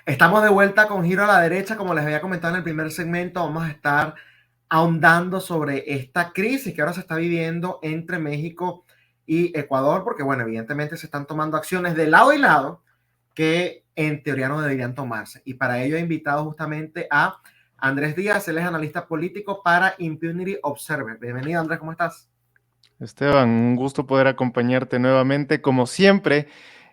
Estamos de vuelta con Giro a la Derecha. Como les había comentado en el primer segmento, vamos a estar ahondando sobre esta crisis que ahora se está viviendo entre México y Ecuador, porque, bueno, evidentemente se están tomando acciones de lado y lado que en teoría no deberían tomarse. Y para ello he invitado justamente a Andrés Díaz, él es analista político para Impunity Observer. Bienvenido, Andrés, ¿cómo estás? Esteban, un gusto poder acompañarte nuevamente, como siempre,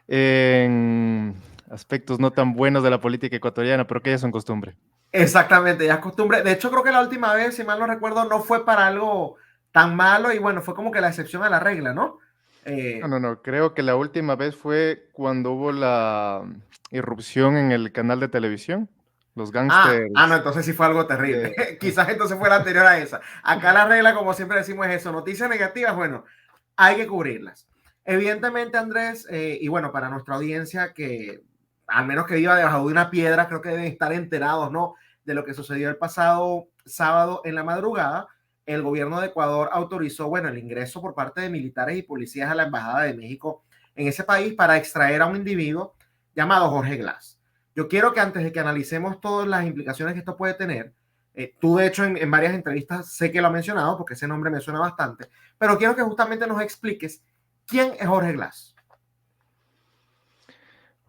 en aspectos no tan buenos de la política ecuatoriana, pero que ya son costumbre. Exactamente, ya es costumbre. De hecho, creo que la última vez, si mal no recuerdo, no fue para algo tan malo y bueno, fue como que la excepción a la regla, ¿no? Eh, No, creo que la última vez fue cuando hubo la irrupción en el canal de televisión, los no, gángsters entonces sí fue algo terrible. de... Quizás entonces fue la anterior a esa. Acá la regla, como siempre decimos, es eso. Noticias negativas, bueno, hay que cubrirlas. Evidentemente, Andrés, y bueno, para nuestra audiencia que al menos que viva debajo de una piedra, creo que deben estar enterados, ¿no? De lo que sucedió el pasado sábado en la madrugada. El gobierno de Ecuador autorizó, bueno, el ingreso por parte de militares y policías a la Embajada de México en ese país para extraer a un individuo llamado Jorge Glass. Yo quiero que antes de que analicemos todas las implicaciones que esto puede tener, tú de hecho en varias entrevistas sé que lo has mencionado porque ese nombre me suena bastante, pero quiero que justamente nos expliques quién es Jorge Glass.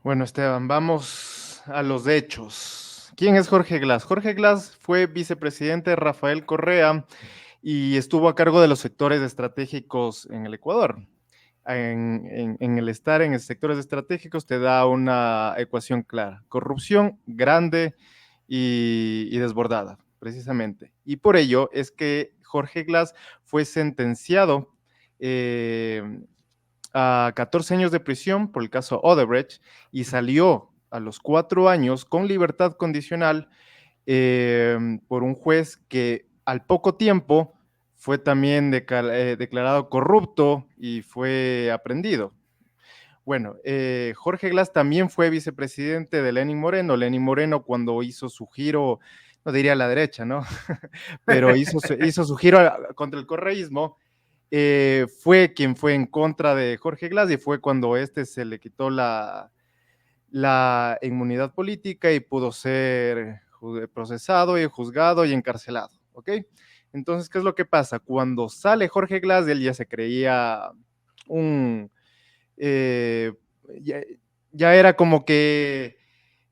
Bueno, Esteban, vamos a los hechos. ¿Quién es Jorge Glass? Jorge Glass fue vicepresidente de Rafael Correa y estuvo a cargo de los sectores estratégicos en el Ecuador. En el estar en sectores estratégicos te da una ecuación clara: corrupción grande y desbordada, precisamente. Y por ello es que Jorge Glass fue sentenciado eh, a 14 años de prisión por el caso Odebrecht y salió a los 4 años con libertad condicional por un juez que al poco tiempo fue también declarado corrupto y fue aprendido. Bueno, Jorge Glass también fue vicepresidente de Lenín Moreno. Lenín Moreno, cuando hizo su giro, no diría a la derecha, ¿no? Pero hizo su giro contra el correísmo, fue quien fue en contra de Jorge Glass y fue cuando se le quitó la inmunidad política y pudo ser procesado y juzgado y encarcelado, ¿ok? Entonces, ¿qué es lo que pasa? Cuando sale Jorge Glass, él ya se creía un... eh, ya, ya era como que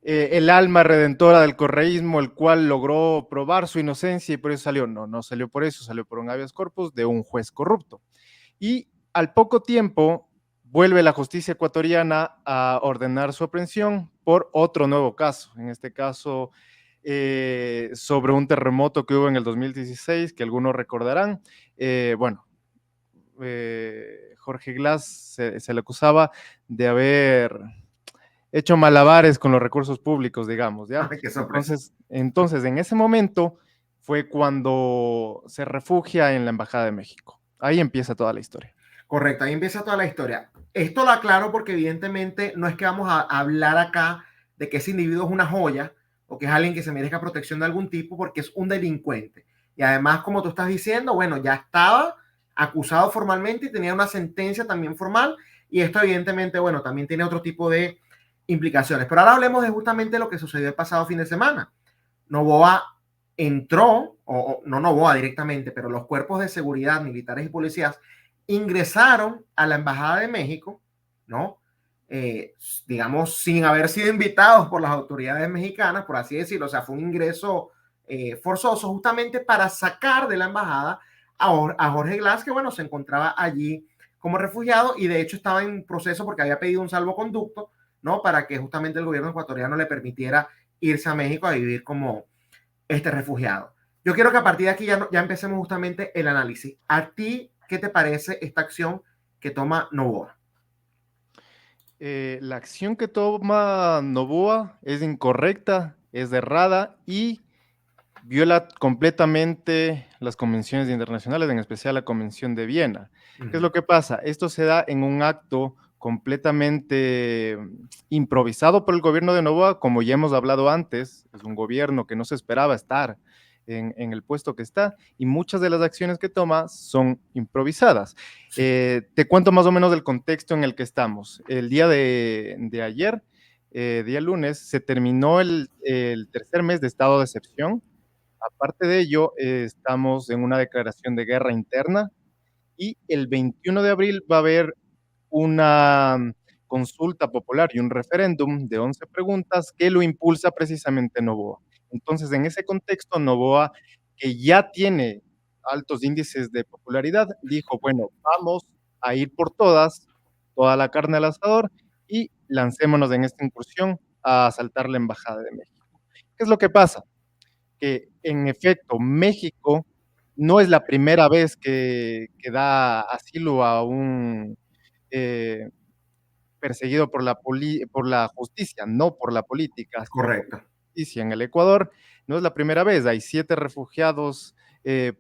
el alma redentora del correísmo, el cual logró probar su inocencia y por eso salió. No, no salió por eso, salió por un habeas corpus de un juez corrupto. Y al poco tiempo vuelve la justicia ecuatoriana a ordenar su aprehensión por otro nuevo caso, en este caso sobre un terremoto que hubo en el 2016, que algunos recordarán. Bueno, Jorge Glass se le acusaba de haber hecho malabares con los recursos públicos, digamos, ¿ya? Ay, qué sorpresa. Entonces, en ese momento fue cuando se refugia en la Embajada de México. Ahí empieza toda la historia. Correcto, ahí empieza toda la historia. Esto lo aclaro porque evidentemente no es que vamos a hablar acá de que ese individuo es una joya o que es alguien que se merezca protección de algún tipo porque es un delincuente. Y además, como tú estás diciendo, bueno, ya estaba acusado formalmente y tenía una sentencia también formal y esto evidentemente, bueno, también tiene otro tipo de implicaciones. Pero ahora hablemos de justamente lo que sucedió el pasado fin de semana. Novoa entró, o no Novoa directamente, pero los cuerpos de seguridad, militares y policías ingresaron a la Embajada de México, ¿no? Digamos, sin haber sido invitados por las autoridades mexicanas, por así decirlo, o sea, fue un ingreso forzoso justamente para sacar de la embajada a Jorge Glass, que bueno, se encontraba allí como refugiado y de hecho estaba en proceso porque había pedido un salvoconducto, ¿no? Para que justamente el gobierno ecuatoriano le permitiera irse a México a vivir como refugiado. Yo quiero que a partir de aquí ya empecemos justamente el análisis. ¿A ti qué te parece esta acción que toma Novoa? La acción que toma Novoa es incorrecta, es errada y viola completamente las convenciones internacionales, en especial la Convención de Viena. Uh ¿Qué es -huh. lo que pasa? Esto se da en un acto completamente improvisado por el gobierno de Novoa, como ya hemos hablado antes, es un gobierno que no se esperaba estar en el puesto que está y muchas de las acciones que toma son improvisadas. Sí. Te cuento más o menos del contexto en el que estamos. El día de ayer, día lunes, se terminó el tercer mes de estado de excepción. Aparte de ello, estamos en una declaración de guerra interna y el 21 de abril va a haber una consulta popular y un referéndum de 11 preguntas que lo impulsa precisamente Noboa. Entonces, en ese contexto, Noboa, que ya tiene altos índices de popularidad, dijo, bueno, vamos a ir por todas, toda la carne al asador y lancémonos en esta incursión a asaltar la Embajada de México. ¿Qué es lo que pasa? Que en efecto México no es la primera vez que da asilo a un eh, perseguido por la justicia, no por la política, sino por la Correcto. justicia. En el Ecuador no es la primera vez, hay 7 refugiados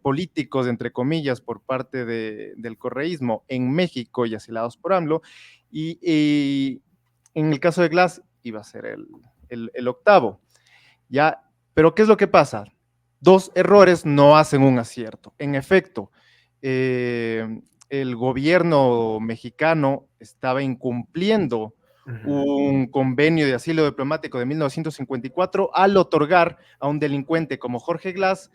políticos, entre comillas, por parte del correísmo en México y asilados por AMLO, y en el caso de Glass iba a ser el octavo. ¿Ya? Pero ¿qué es lo que pasa? 2 errores no hacen un acierto. En efecto, el gobierno mexicano estaba incumpliendo Ujú. un convenio de asilo diplomático de 1954 al otorgar a un delincuente como Jorge Glass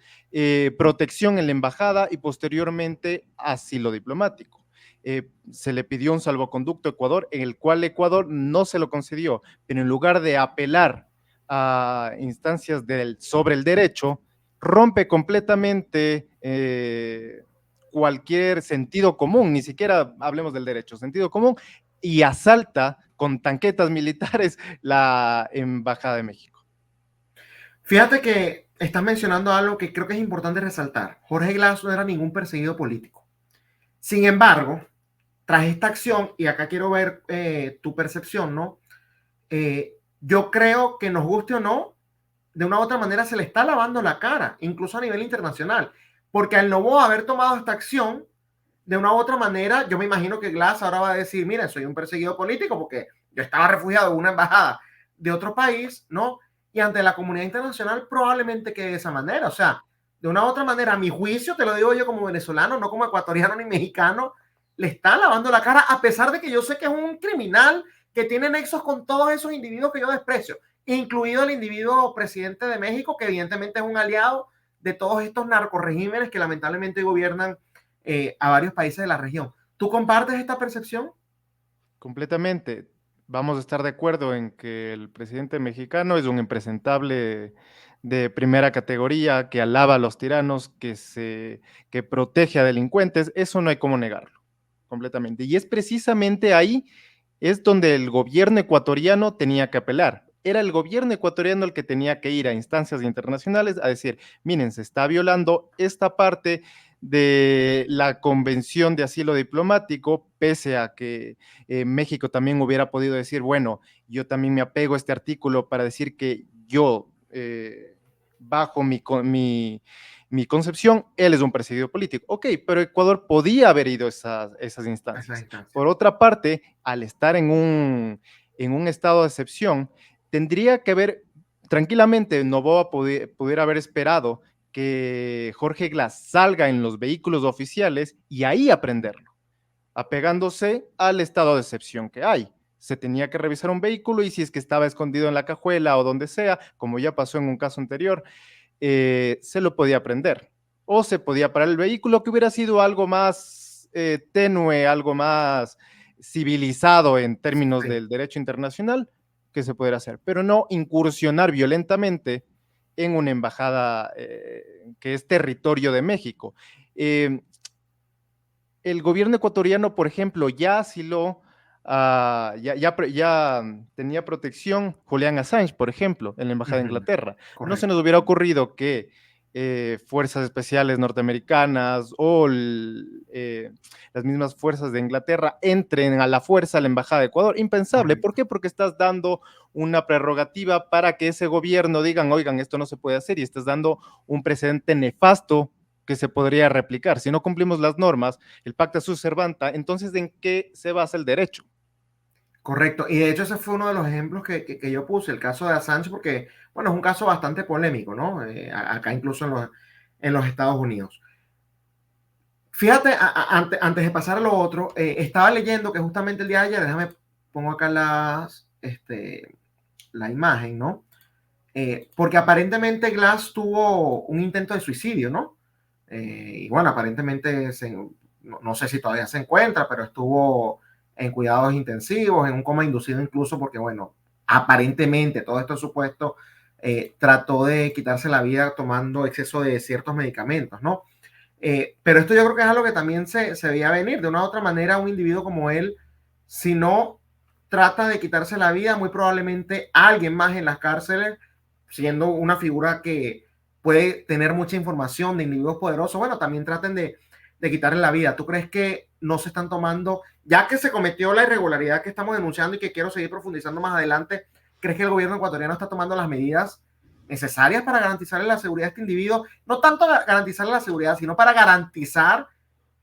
protección en la embajada y posteriormente asilo diplomático. Se le pidió un salvoconducto a Ecuador, en el cual Ecuador no se lo concedió, pero en lugar de apelar a instancias sobre el derecho, rompe completamente cualquier sentido común, ni siquiera hablemos del derecho, sentido común, y asalta con tanquetas militares la Embajada de México. Fíjate que estás mencionando algo que creo que es importante resaltar. Jorge Glass no era ningún perseguido político. Sin embargo, tras esta acción, y acá quiero ver tu percepción, ¿no? Yo creo que nos guste o no, de una u otra manera se le está lavando la cara, incluso a nivel internacional, porque al Noboa haber tomado esta acción, de una u otra manera, yo me imagino que Glass ahora va a decir, miren, soy un perseguido político porque yo estaba refugiado en una embajada de otro país, ¿no? Y ante la comunidad internacional probablemente quede de esa manera. O sea, de una u otra manera, a mi juicio, te lo digo yo como venezolano, no como ecuatoriano ni mexicano, le está lavando la cara, a pesar de que yo sé que es un criminal que tiene nexos con todos esos individuos que yo desprecio, incluido el individuo presidente de México, que evidentemente es un aliado de todos estos narcoregímenes que lamentablemente gobiernan a varios países de la región. ¿Tú compartes esta percepción? Completamente. Vamos a estar de acuerdo en que el presidente mexicano es un impresentable de primera categoría, que alaba a los tiranos, que protege a delincuentes. Eso no hay cómo negarlo, completamente. Y es precisamente ahí es donde el gobierno ecuatoriano tenía que apelar. Era el gobierno ecuatoriano el que tenía que ir a instancias internacionales a decir, miren, se está violando esta parte de la Convención de Asilo Diplomático, pese a que México también hubiera podido decir, bueno, yo también me apego a este artículo para decir que yo, bajo mi concepción, él es un perseguido político. Ok, pero Ecuador podía haber ido a esas A esa instancias. instancia. Por otra parte, al estar en un estado de excepción, tendría que haber, tranquilamente, Noboa pudiera haber esperado que Jorge Glass salga en los vehículos oficiales y ahí aprenderlo, apegándose al estado de excepción que hay. Se tenía que revisar un vehículo y si es que estaba escondido en la cajuela o donde sea, como ya pasó en un caso anterior, se lo podía prender. O se podía parar el vehículo, que hubiera sido algo más tenue, algo más civilizado en términos Sí, del derecho internacional, que se pudiera hacer, pero no incursionar violentamente en una embajada que es territorio de México. Eh, el gobierno ecuatoriano, por ejemplo, ya asiló, ya tenía protección Julian Assange, por ejemplo, en la Embajada de Inglaterra. No se correcto. nos hubiera ocurrido que fuerzas especiales norteamericanas o las mismas fuerzas de Inglaterra entren a la fuerza a la Embajada de Ecuador. Impensable. ¿Por Correcto. qué? Porque estás dando una prerrogativa para que ese gobierno digan, oigan, esto no se puede hacer y estás dando un precedente nefasto que se podría replicar. Si no cumplimos las normas, el pacta sunt servanda, entonces ¿en qué se basa el derecho? Correcto. Y de hecho ese fue uno de los ejemplos que yo puse, el caso de Assange, porque, bueno, es un caso bastante polémico, ¿no? Acá incluso en los Estados Unidos. Fíjate, antes de pasar a lo otro, estaba leyendo que justamente el día de ayer, déjame pongo acá la imagen, ¿no? Porque aparentemente Glass tuvo un intento de suicidio, ¿no? Y bueno, aparentemente no sé si todavía se encuentra, pero estuvo en cuidados intensivos, en un coma inducido incluso, porque bueno, aparentemente todo esto es supuesto, trató de quitarse la vida tomando exceso de ciertos medicamentos, ¿no? Pero esto yo creo que es algo que también se veía venir. De una u otra manera, un individuo como él, si no trata de quitarse la vida, muy probablemente alguien más en las cárceles, siendo una figura que puede tener mucha información de individuos poderosos, bueno, también traten de quitarle la vida. ¿Tú crees que no se están tomando, ya que se cometió la irregularidad que estamos denunciando y que quiero seguir profundizando más adelante, crees que el gobierno ecuatoriano está tomando las medidas necesarias para garantizarle la seguridad a este individuo? No tanto garantizarle la seguridad, sino para garantizar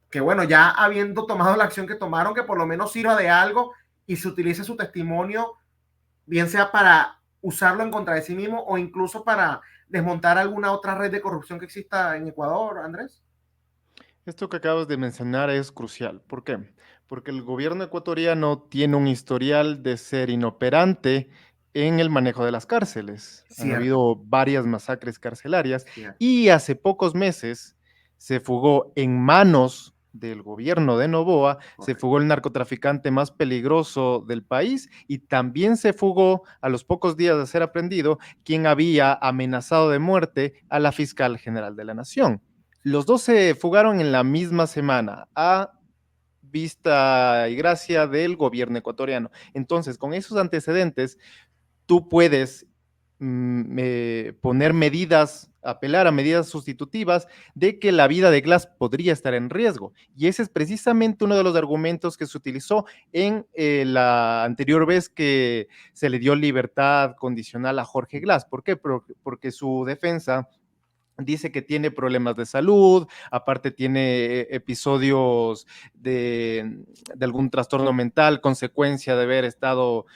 que, bueno, ya habiendo tomado la acción que tomaron, que por lo menos sirva de algo y se utilice su testimonio, bien sea para usarlo en contra de sí mismo o incluso para desmontar alguna otra red de corrupción que exista en Ecuador, Andrés. Esto que acabas de mencionar es crucial. ¿Por qué? Porque el gobierno ecuatoriano tiene un historial de ser inoperante en el manejo de las cárceles. Han Cierto, habido varias masacres carcelarias cierto. y hace pocos meses se fugó en manos del gobierno de Noboa, se Correcto. fugó el narcotraficante más peligroso del país y también se fugó a los pocos días de ser aprendido quien había amenazado de muerte a la fiscal general de la nación. Los dos se fugaron en la misma semana, a vista y gracia del gobierno ecuatoriano. Entonces, con esos antecedentes, tú puedes poner medidas, apelar a medidas sustitutivas de que la vida de Glass podría estar en riesgo. Y ese es precisamente uno de los argumentos que se utilizó en la anterior vez que se le dio libertad condicional a Jorge Glass. ¿Por qué? Porque su defensa dice que tiene problemas de salud, aparte tiene episodios de algún trastorno mental, consecuencia de haber estado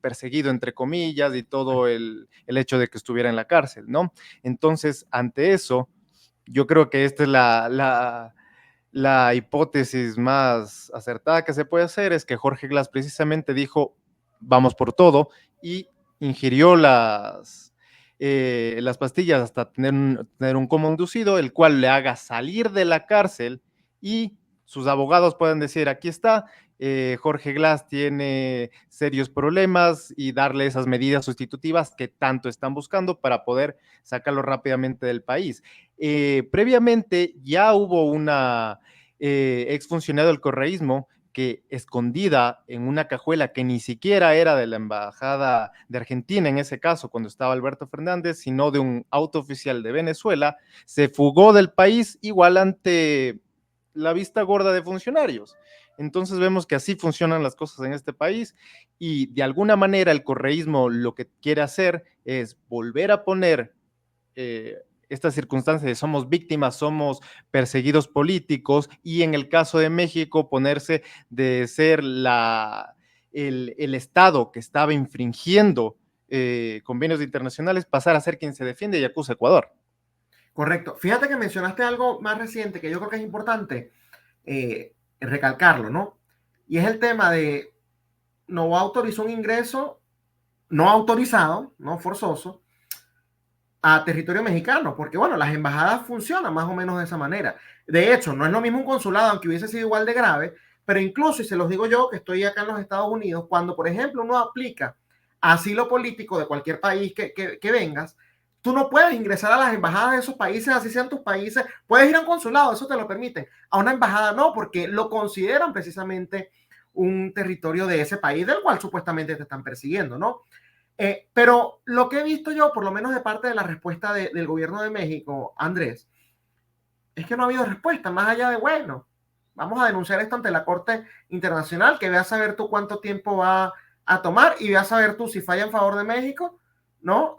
perseguido, entre comillas, y todo el hecho de que estuviera en la cárcel, ¿no? Entonces, ante eso, yo creo que esta es la hipótesis más acertada que se puede hacer, es que Jorge Glass precisamente dijo, vamos por todo, y ingirió las pastillas hasta tener un coma inducido, el cual le haga salir de la cárcel y sus abogados pueden decir, aquí está, Jorge Glass tiene serios problemas y darle esas medidas sustitutivas que tanto están buscando para poder sacarlo rápidamente del país. Previamente ya hubo una exfuncionario del correísmo que escondida en una cajuela que ni siquiera era de la embajada de Argentina en ese caso, cuando estaba Alberto Fernández, sino de un auto oficial de Venezuela, se fugó del país igual ante la vista gorda de funcionarios. Entonces vemos que así funcionan las cosas en este país y de alguna manera el correísmo lo que quiere hacer es volver a poner estas circunstancias de somos víctimas, somos perseguidos políticos y en el caso de México ponerse de ser el Estado que estaba infringiendo convenios internacionales, pasar a ser quien se defiende y acusa a Ecuador. Correcto. Fíjate que mencionaste algo más reciente que yo creo que es importante recalcarlo, ¿no? Y es el tema de no autorizó un ingreso no autorizado, no forzoso, a territorio mexicano, porque bueno, las embajadas funcionan más o menos de esa manera. De hecho, no es lo mismo un consulado, aunque hubiese sido igual de grave, pero incluso, y se los digo yo, que estoy acá en los Estados Unidos, cuando por ejemplo uno aplica asilo político de cualquier país que vengas, tú no puedes ingresar a las embajadas de esos países, así sean tus países, puedes ir a un consulado, eso te lo permiten, a una embajada no, porque lo consideran precisamente un territorio de ese país del cual supuestamente te están persiguiendo, ¿no? Pero lo que he visto yo, por lo menos de parte de la respuesta del gobierno de México, Andrés, es que no ha habido respuesta, más allá de, bueno, vamos a denunciar esto ante la Corte Internacional, que vea a saber tú cuánto tiempo va a tomar y vea a saber tú si falla en favor de México, ¿no?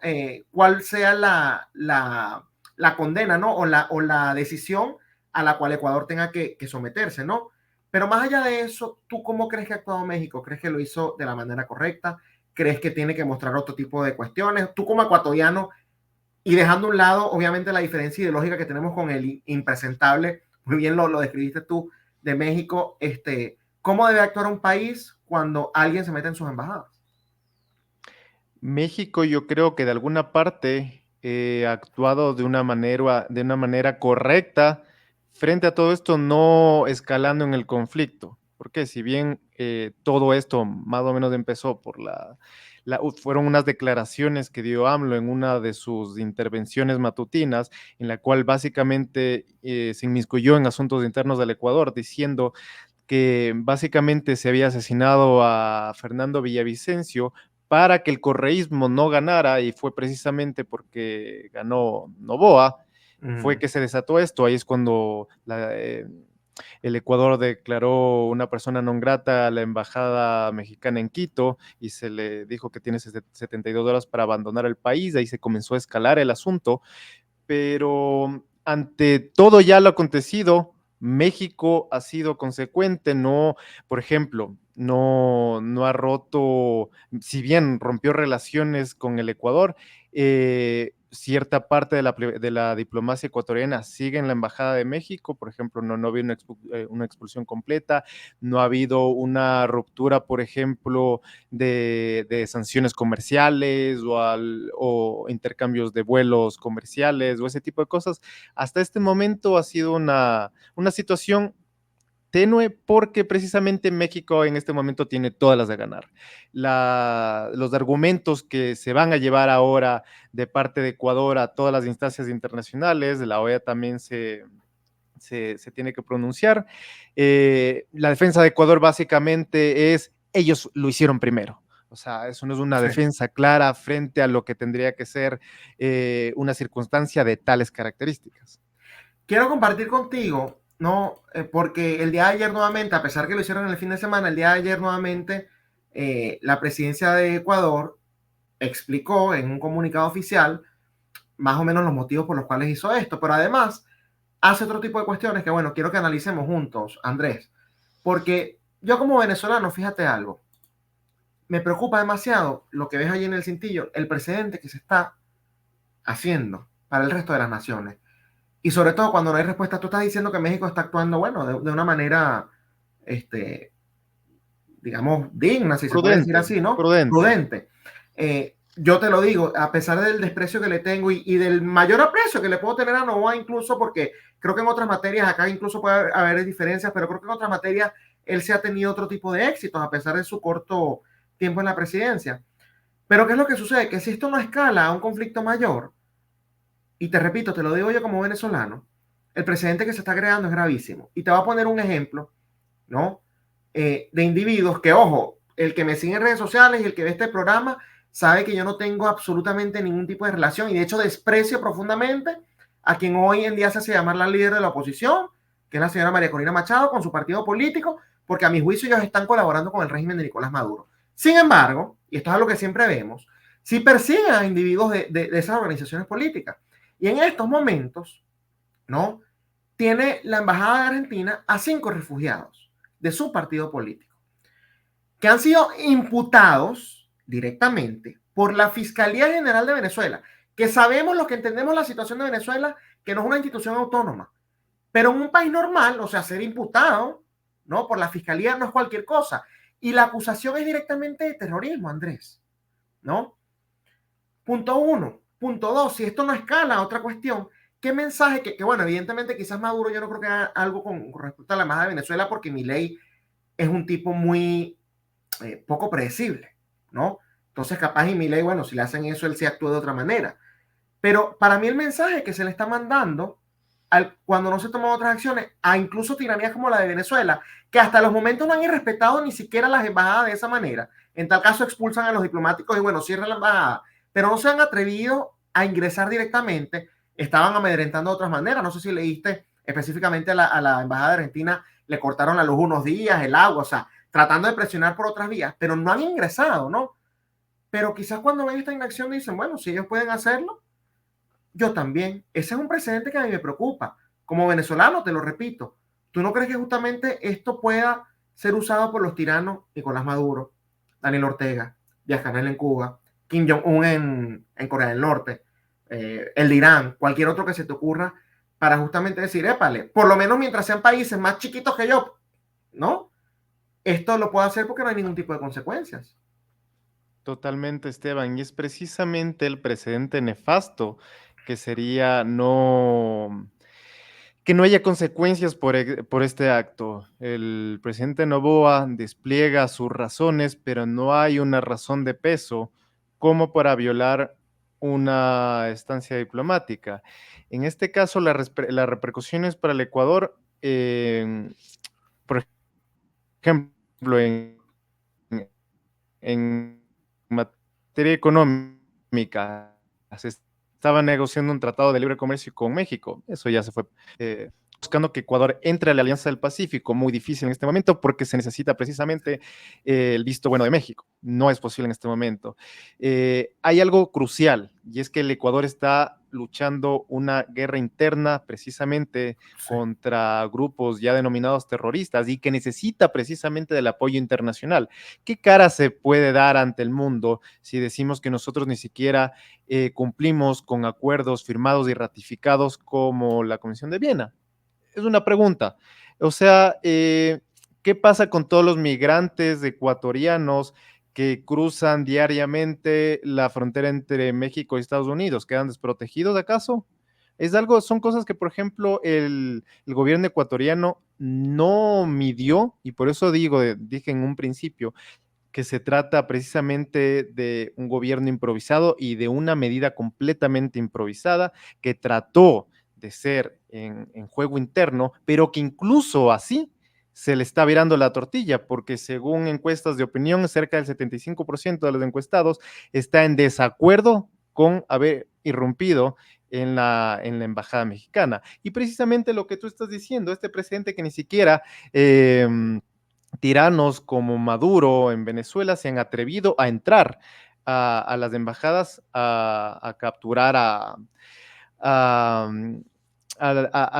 Cuál sea la condena, ¿no? O la decisión a la cual Ecuador tenga que someterse, ¿no? Pero más allá de eso, ¿tú cómo crees que ha actuado México? ¿Crees que lo hizo de la manera correcta? ¿Crees que tiene que mostrar otro tipo de cuestiones? Tú como ecuatoriano, y dejando a un lado, obviamente, la diferencia ideológica que tenemos con el impresentable, muy bien lo describiste tú, de México, ¿cómo debe actuar un país cuando alguien se mete en sus embajadas? México, yo creo que de alguna parte ha actuado de una manera correcta frente a todo esto, no escalando en el conflicto. Porque si bien todo esto más o menos empezó por fueron unas declaraciones que dio AMLO en una de sus intervenciones matutinas, en la cual básicamente se inmiscuyó en asuntos internos del Ecuador, diciendo que básicamente se había asesinado a Fernando Villavicencio para que el correísmo no ganara, y fue precisamente porque ganó Noboa, fue que se desató esto. Ahí es cuando el Ecuador declaró una persona non grata a la embajada mexicana en Quito y se le dijo que tiene 72 horas para abandonar el país. Ahí se comenzó a escalar el asunto, pero ante todo ya lo acontecido, México ha sido consecuente, no, por ejemplo, no ha roto, si bien rompió relaciones con el Ecuador, cierta parte de la diplomacia ecuatoriana sigue en la Embajada de México. Por ejemplo, no había una expulsión completa, no ha habido una ruptura, por ejemplo, de sanciones comerciales o intercambios de vuelos comerciales o ese tipo de cosas. Hasta este momento ha sido una situación tenue porque precisamente México en este momento tiene todas las de ganar. Los argumentos que se van a llevar ahora de parte de Ecuador a todas las instancias internacionales, de la OEA también se tiene que pronunciar. La defensa de Ecuador básicamente es, ellos lo hicieron primero. O sea, eso no es una Sí. defensa clara frente a lo que tendría que ser una circunstancia de tales características. Quiero compartir contigo, ¿no? Porque el día de ayer nuevamente, a pesar que lo hicieron en el fin de semana, el día de ayer nuevamente la presidencia de Ecuador explicó en un comunicado oficial más o menos los motivos por los cuales hizo esto, pero además hace otro tipo de cuestiones que, bueno, quiero que analicemos juntos, Andrés, porque yo como venezolano, fíjate algo, me preocupa demasiado lo que ves allí en el cintillo, el precedente que se está haciendo para el resto de las naciones. Y sobre todo cuando no hay respuesta, tú estás diciendo que México está actuando, bueno, de una manera, este, digamos, digna, si se puede decir Prudente, así, ¿no? prudente. Prudente. Yo te lo digo, a pesar del desprecio que le tengo y del mayor aprecio que le puedo tener a Novoa, incluso porque creo que en otras materias, acá incluso puede haber diferencias, pero creo que en otras materias él se ha tenido otro tipo de éxitos a pesar de su corto tiempo en la presidencia. Pero ¿qué es lo que sucede? Que si esto no escala a un conflicto mayor, y te repito, te lo digo yo como venezolano, el precedente que se está creando es gravísimo. Y te voy a poner un ejemplo, ¿no? De individuos que, ojo, el que me sigue en redes sociales y el que ve este programa sabe que yo no tengo absolutamente ningún tipo de relación y de hecho desprecio profundamente a quien hoy en día se hace llamar la líder de la oposición, que es la señora María Corina Machado, con su partido político, porque a mi juicio ellos están colaborando con el régimen de Nicolás Maduro. Sin embargo, y esto es algo que siempre vemos, si persiguen a individuos de esas organizaciones políticas. Y en estos momentos, ¿no? Tiene la Embajada de Argentina a 5 refugiados de su partido político, que han sido imputados directamente por la Fiscalía General de Venezuela, que sabemos los que entendemos la situación de Venezuela, que no es una institución autónoma, pero en un país normal, o sea, ser imputado, ¿no? Por la Fiscalía no es cualquier cosa. Y la acusación es directamente de terrorismo, Andrés, ¿no? Punto uno. Punto dos, si esto no escala, otra cuestión, ¿qué mensaje? Que bueno, evidentemente quizás Maduro yo no creo que haga algo con respecto a la Embajada de Venezuela porque Milei es un tipo muy poco predecible, ¿no? Entonces capaz y Milei, bueno, si le hacen eso, él sí actúa de otra manera. Pero para mí el mensaje que se le está mandando cuando no se toman otras acciones, a incluso tiranías como la de Venezuela, que hasta los momentos no han irrespetado ni siquiera las embajadas de esa manera. En tal caso expulsan a los diplomáticos y bueno, cierran la embajada, pero no se han atrevido a ingresar directamente, estaban amedrentando de otras maneras. No sé si leíste específicamente a la embajada de Argentina, le cortaron la luz unos días, el agua, o sea, tratando de presionar por otras vías, pero no han ingresado, ¿no? Pero quizás cuando ven esta inacción dicen, bueno, si ellos pueden hacerlo, yo también. Ese es un precedente que a mí me preocupa. Como venezolano, te lo repito, ¿tú no crees que justamente esto pueda ser usado por los tiranos Nicolás Maduro, Daniel Ortega, Díaz-Canel en Cuba, Kim Jong-un en Corea del Norte, el de Irán, cualquier otro que se te ocurra, para justamente decir, épale, por lo menos mientras sean países más chiquitos que yo, ¿no? Esto lo puedo hacer porque no hay ningún tipo de consecuencias. Totalmente, Esteban, y es precisamente el precedente nefasto que sería que no haya consecuencias por este acto. El presidente Noboa despliega sus razones, pero no hay una razón de peso como para violar una estancia diplomática. En este caso, las repercusiones para el Ecuador, por ejemplo, en materia económica, se estaba negociando un tratado de libre comercio con México. Eso ya se fue buscando que Ecuador entre a la Alianza del Pacífico, muy difícil en este momento porque se necesita precisamente el visto bueno de México. No es posible en este momento. Hay algo crucial y es que el Ecuador está luchando una guerra interna precisamente Sí. contra grupos ya denominados terroristas y que necesita precisamente del apoyo internacional. ¿Qué cara se puede dar ante el mundo si decimos que nosotros ni siquiera cumplimos con acuerdos firmados y ratificados como la Convención de Viena? Es una pregunta. O sea, ¿qué pasa con todos los migrantes ecuatorianos que cruzan diariamente la frontera entre México y Estados Unidos? ¿Quedan desprotegidos acaso? Es algo, son cosas que, por ejemplo, el gobierno ecuatoriano no midió, y por eso dije en un principio que se trata precisamente de un gobierno improvisado y de una medida completamente improvisada que trató de ser en juego interno, pero que incluso así se le está virando la tortilla, porque según encuestas de opinión, cerca del 75% de los encuestados está en desacuerdo con haber irrumpido en la embajada mexicana. Y precisamente lo que tú estás diciendo, este presidente que ni siquiera tiranos como Maduro en Venezuela se han atrevido a entrar a las embajadas a capturar a, a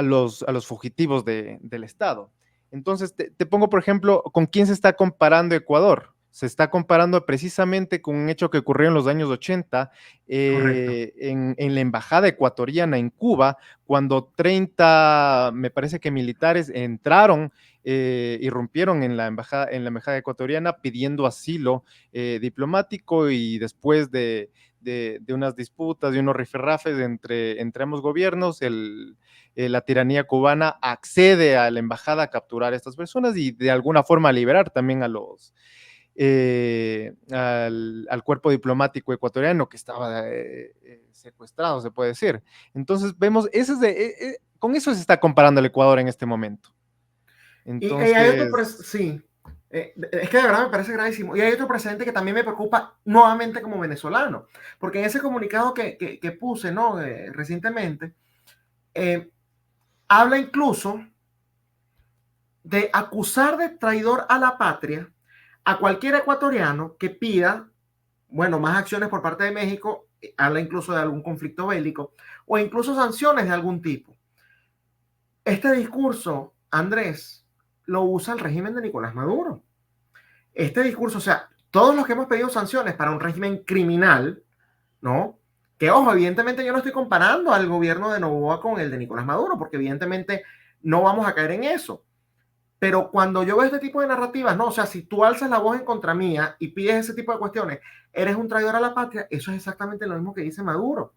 los fugitivos del Estado. Entonces, te pongo, por ejemplo, ¿con quién se está comparando Ecuador? Se está comparando precisamente con un hecho que ocurrió en los años 80 Correcto. en la embajada ecuatoriana en Cuba, cuando 30, me parece que militares entraron, irrumpieron en la embajada ecuatoriana pidiendo asilo diplomático y después de unas disputas, de unos rifirrafes entre ambos gobiernos, la tiranía cubana accede a la embajada a capturar a estas personas y de alguna forma a liberar también al cuerpo diplomático ecuatoriano que estaba secuestrado, se puede decir. Entonces vemos, con eso se está comparando el Ecuador en este momento. Y hay otro, Entonces, sí, es que de verdad me parece gravísimo. Y hay otro precedente que también me preocupa nuevamente como venezolano, porque en ese comunicado que puse, ¿no? Recientemente, eh, habla incluso de acusar de traidor a la patria a cualquier ecuatoriano que pida, bueno, más acciones por parte de México, habla incluso de algún conflicto bélico o incluso sanciones de algún tipo. Este discurso, Andrés, lo usa el régimen de Nicolás Maduro. Este discurso, o sea, todos los que hemos pedido sanciones para un régimen criminal, ¿no? Que, ojo, evidentemente yo no estoy comparando al gobierno de Noboa con el de Nicolás Maduro, porque evidentemente no vamos a caer en eso. Pero cuando yo veo este tipo de narrativas, no, o sea, si tú alzas la voz en contra mía y pides ese tipo de cuestiones, eres un traidor a la patria, eso es exactamente lo mismo que dice Maduro.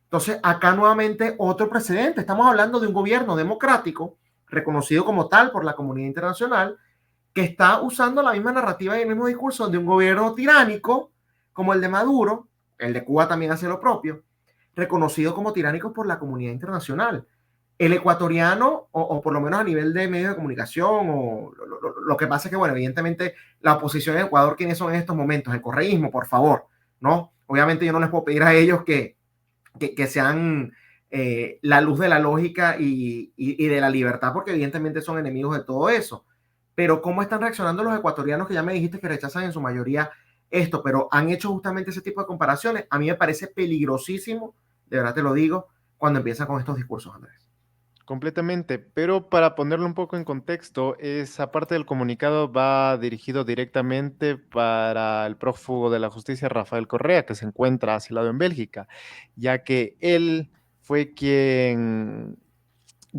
Entonces, acá nuevamente otro precedente. Estamos hablando de un gobierno democrático, reconocido como tal por la comunidad internacional, que está usando la misma narrativa y el mismo discurso de un gobierno tiránico como el de Maduro, el de Cuba también hace lo propio, reconocido como tiránico por la comunidad internacional. El ecuatoriano, o por lo menos a nivel de medios de comunicación, o lo que pasa es que, bueno, evidentemente la oposición en Ecuador, ¿quiénes son en estos momentos? El correísmo, por favor, ¿no? Obviamente yo no les puedo pedir a ellos que sean la luz de la lógica y de la libertad, porque evidentemente son enemigos de todo eso. Pero ¿cómo están reaccionando los ecuatorianos que ya me dijiste que rechazan en su mayoría esto, pero han hecho justamente ese tipo de comparaciones? A mí me parece peligrosísimo, de verdad te lo digo, cuando empiezan con estos discursos, Andrés. completamente, pero para ponerlo un poco en contexto, esa parte del comunicado va dirigido directamente para el prófugo de la justicia Rafael Correa, que se encuentra asilado en Bélgica, ya que él fue quien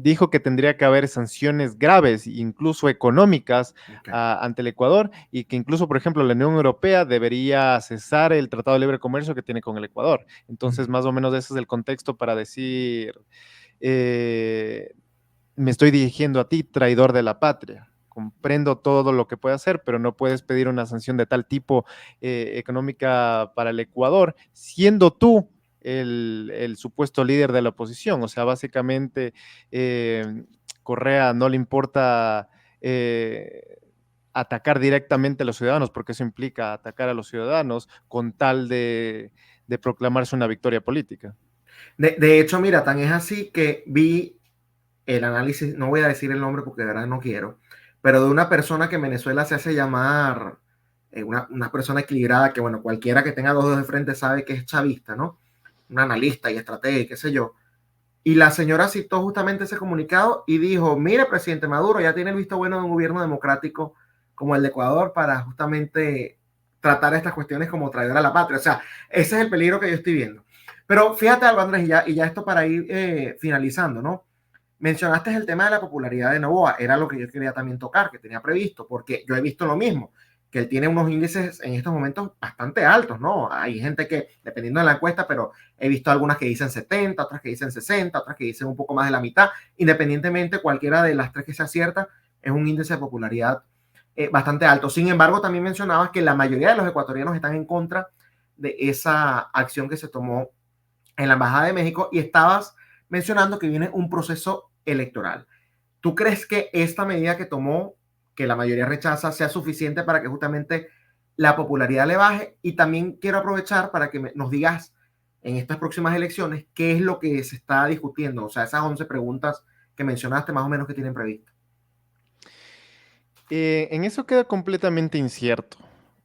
dijo que tendría que haber sanciones graves, incluso económicas, Ok. ante el Ecuador, y que incluso, por ejemplo, la Unión Europea debería cesar el Tratado de Libre Comercio que tiene con el Ecuador. Entonces, Ujú. más o menos ese es el contexto para decir, eh, me estoy dirigiendo a ti, traidor de la patria. Comprendo todo lo que puede hacer, pero no puedes pedir una sanción de tal tipo económica para el Ecuador, siendo tú el supuesto líder de la oposición. O sea, básicamente Correa no le importa atacar directamente a los ciudadanos, porque eso implica atacar a los ciudadanos con tal de proclamarse una victoria política. De hecho, mira, tan es así que vi el análisis, no voy a decir el nombre porque de verdad no quiero, pero de una persona que en Venezuela se hace llamar una persona equilibrada, que bueno, cualquiera que tenga dos dedos de frente sabe que es chavista, ¿no? Un analista y estratega y qué sé yo. Y la señora citó justamente ese comunicado y dijo, mire, presidente Maduro, ya tiene el visto bueno de un gobierno democrático como el de Ecuador para justamente tratar estas cuestiones como traidor a la patria. O sea, ese es el peligro que yo estoy viendo. Pero fíjate algo, Andrés, y ya esto para ir finalizando, ¿no? Mencionaste el tema de la popularidad de Novoa, era lo que yo quería también tocar, que tenía previsto, porque yo he visto lo mismo, que él tiene unos índices en estos momentos bastante altos, ¿no? Hay gente que, dependiendo de la encuesta, pero he visto algunas que dicen 70, otras que dicen 60, otras que dicen un poco más de la mitad, independientemente cualquiera de las tres que sea cierta, es un índice de popularidad bastante alto. Sin embargo, también mencionabas que la mayoría de los ecuatorianos están en contra de esa acción que se tomó en la Embajada de México y estabas mencionando que viene un proceso electoral. ¿Tú crees que esta medida que tomó, que la mayoría rechaza, sea suficiente para que justamente la popularidad le baje? Y también quiero aprovechar para que nos digas en estas próximas elecciones qué es lo que se está discutiendo, o sea, esas 11 preguntas que mencionaste más o menos que tienen previsto. En eso queda completamente incierto,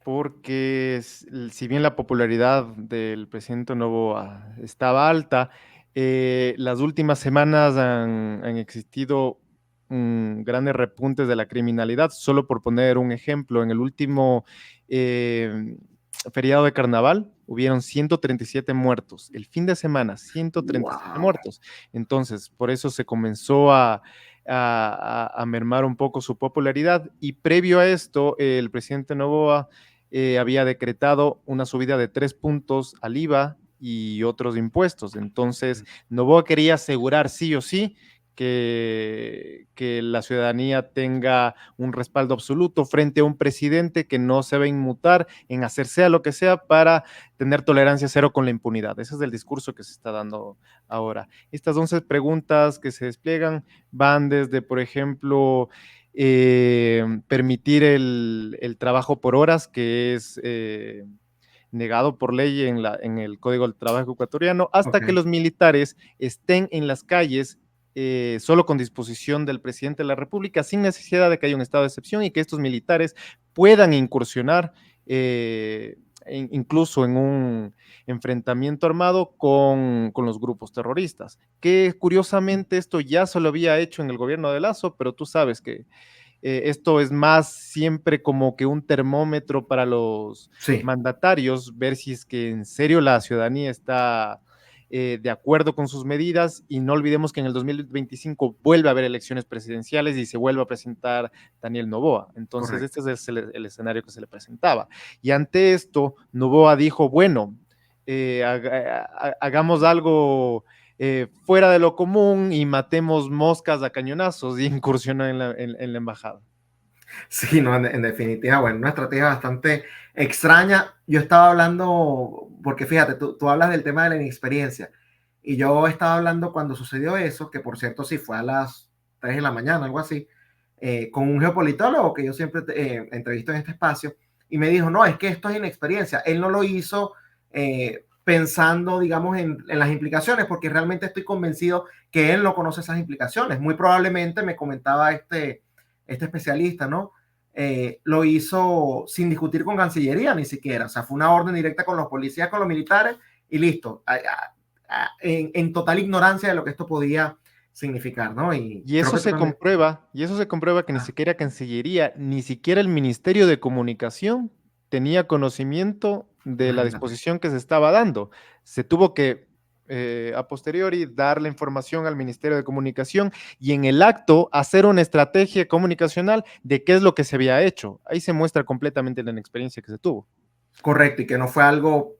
porque si bien la popularidad del presidente Novoa estaba alta, las últimas semanas han existido grandes repuntes de la criminalidad. Solo por poner un ejemplo, en el último feriado de carnaval hubieron 137 muertos. El fin de semana, 137 Wow. muertos. Entonces, por eso se comenzó a mermar un poco su popularidad. Y previo a esto, el presidente Novoa había decretado una subida de 3 puntos al IVA y otros impuestos. Entonces, Novoa quería asegurar sí o sí que la ciudadanía tenga un respaldo absoluto frente a un presidente que no se va a inmutar en hacer sea lo que sea para tener tolerancia cero con la impunidad. Ese es el discurso que se está dando ahora. Estas 11 preguntas que se despliegan van desde, por ejemplo, permitir el trabajo por horas, que es negado por ley en el Código del Trabajo ecuatoriano, hasta que Ok. los militares estén en las calles solo con disposición del presidente de la República, sin necesidad de que haya un estado de excepción y que estos militares puedan incursionar incluso en un enfrentamiento armado con los grupos terroristas, que curiosamente esto ya se lo había hecho en el gobierno de Lazo, pero tú sabes que esto es más siempre como que un termómetro para los Sí, mandatarios, ver si es que en serio la ciudadanía está de acuerdo con sus medidas, y no olvidemos que en el 2025 vuelve a haber elecciones presidenciales y se vuelve a presentar Daniel Noboa. Entonces, este correcto. es el escenario que se le presentaba. Y ante esto, Noboa dijo, bueno, hagamos algo fuera de lo común y matemos moscas a cañonazos, y incursionó en la embajada. Sí, no, en definitiva, bueno, una estrategia bastante extraña. Yo estaba hablando, porque fíjate, tú hablas del tema de la inexperiencia, y yo estaba hablando cuando sucedió eso, que por cierto sí fue a las 3 de la mañana, algo así, con un geopolitólogo que yo siempre entrevisto en este espacio, y me dijo, no, es que esto es inexperiencia. Él no lo hizo pensando, digamos, en las implicaciones, porque realmente estoy convencido que él no conoce esas implicaciones. Muy probablemente me comentaba este especialista, ¿no? Lo hizo sin discutir con Cancillería ni siquiera, o sea, fue una orden directa con los policías, con los militares y listo, en total ignorancia de lo que esto podía significar, ¿no? Y creo que tú también. Y eso se comprueba que ni Ah, siquiera Cancillería, ni siquiera el Ministerio de Comunicación tenía conocimiento de la imagínate. disposición que se estaba dando. Se tuvo que a posteriori dar la información al Ministerio de Comunicación y en el acto hacer una estrategia comunicacional de qué es lo que se había hecho. Ahí se muestra completamente la inexperiencia que se tuvo. Correcto, y que no fue algo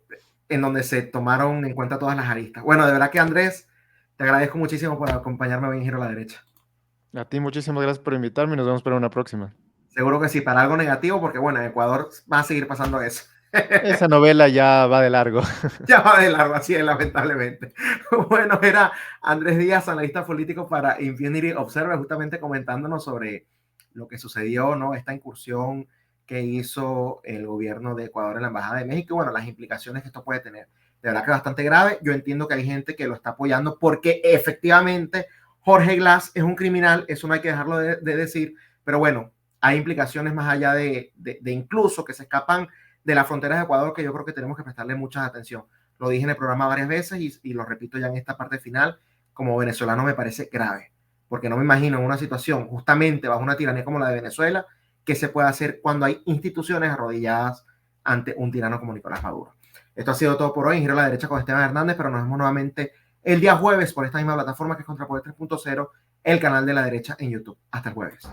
en donde se tomaron en cuenta todas las aristas. Bueno, de verdad que Andrés, te agradezco muchísimo por acompañarme hoy en Giro a la Derecha. A ti muchísimas gracias por invitarme y nos vemos para una próxima. Seguro que sí, para algo negativo, porque bueno, en Ecuador va a seguir pasando eso. Esa novela ya va de largo. Ya va de largo, así es, lamentablemente. Bueno, era Andrés Díaz, analista político para Infinity Observer, justamente comentándonos sobre lo que sucedió, ¿no? Esta incursión que hizo el gobierno de Ecuador en la Embajada de México y bueno, las implicaciones que esto puede tener. De verdad que es bastante grave. Yo entiendo que hay gente que lo está apoyando porque efectivamente Jorge Glass es un criminal, eso no hay que dejarlo de decir, pero bueno, hay implicaciones más allá de incluso que se escapan de las fronteras de Ecuador que yo creo que tenemos que prestarle mucha atención. Lo dije en el programa varias veces y lo repito ya en esta parte final, como venezolano me parece grave, porque no me imagino en una situación justamente bajo una tiranía como la de Venezuela, qué se puede hacer cuando hay instituciones arrodilladas ante un tirano como Nicolás Maduro. Esto ha sido todo por hoy en Giro a la Derecha con Esteban Hernández, pero nos vemos nuevamente el día jueves por esta misma plataforma que es Contrapoder 3.0, el canal de la derecha en YouTube. Hasta el jueves.